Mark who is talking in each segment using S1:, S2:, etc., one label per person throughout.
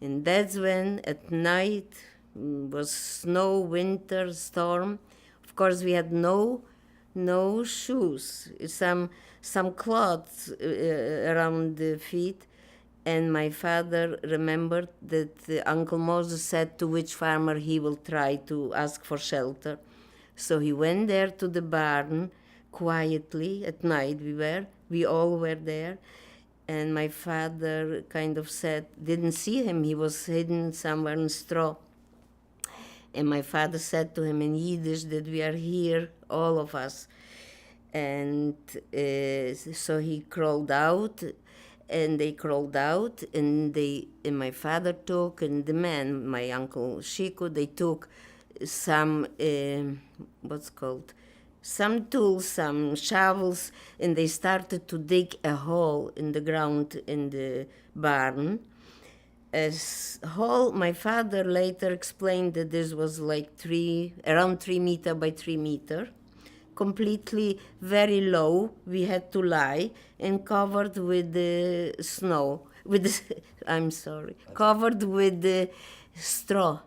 S1: And that's when at night was snow, winter, storm. Of course, we had no shoes, some cloths around the feet. And my father remembered that Uncle Moses said to which farmer he will try to ask for shelter. So he went there to the barn quietly at night. We all were there. And my father kind of said, didn't see him, he was hidden somewhere in straw. And my father said to him in Yiddish that we are here, all of us. And so he crawled out, and they crawled out, and my father took, and the man, my uncle Shiko, they took some, some tools, some shovels, and they started to dig a hole in the ground in the barn. My father later explained that this was like around 3 meter by 3 meter, completely very low. We had to lie and covered with the snow, covered with the straw.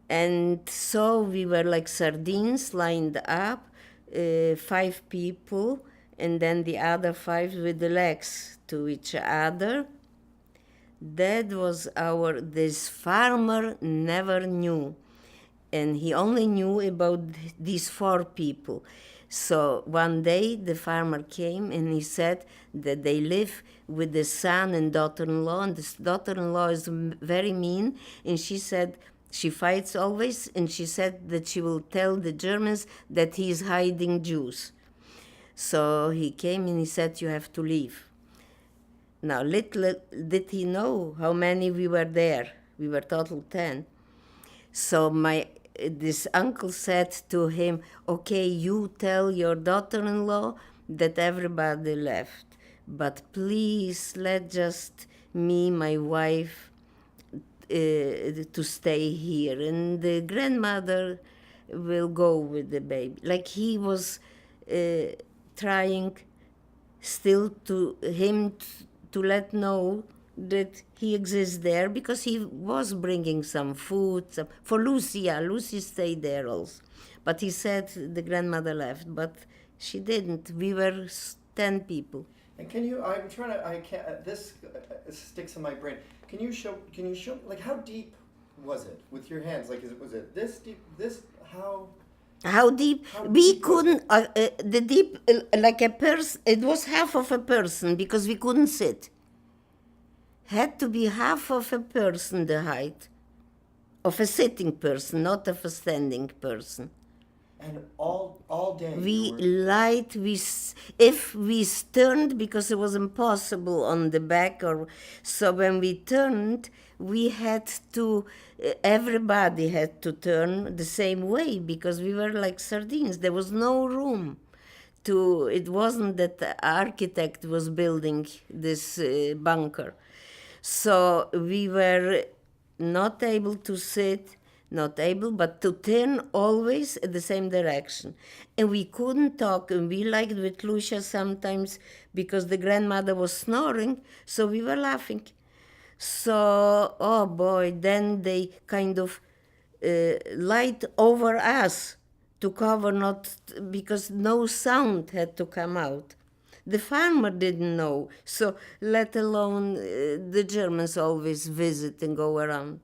S1: And so we were like sardines lined up, 5 people, and then the other 5 with the legs to each other. That was this farmer never knew. And he only knew about these 4 people. So one day the farmer came and he said that they live with the son and daughter-in-law, and this daughter-in-law is very mean, and she said she fights always, and she said that she will tell the Germans that he is hiding Jews. So he came and he said, you have to leave. Now, little did he know how many we were there. We were total 10. So this uncle said to him, okay, you tell your daughter-in-law that everybody left, but please let just me, my wife, to stay here, and the grandmother will go with the baby. Like he was trying still to let know that he exists there, because he was bringing some food for Luci. Yeah, Luci stayed there also, but he said the grandmother left, but she didn't. We were 10 people.
S2: And this sticks in my brain. Can you show, like, how deep was it with your hands? Like, was it this deep,
S1: How deep? We couldn't, the deep, like a person, it was half of a person, because we couldn't sit. Had to be half of a person, the height of a sitting person, not of a standing person.
S2: And all day?
S1: If we turned, because it was impossible on the back, so when we turned, everybody had to turn the same way, because we were like sardines. There was no room. It wasn't that the architect was building this bunker. So we were not able to sit, but to turn always in the same direction. And we couldn't talk, and we liked with Lucia sometimes, because the grandmother was snoring, so we were laughing. So, oh boy, then they kind of light over us to cover, because no sound had to come out. The farmer didn't know, so let alone the Germans always visit and go around.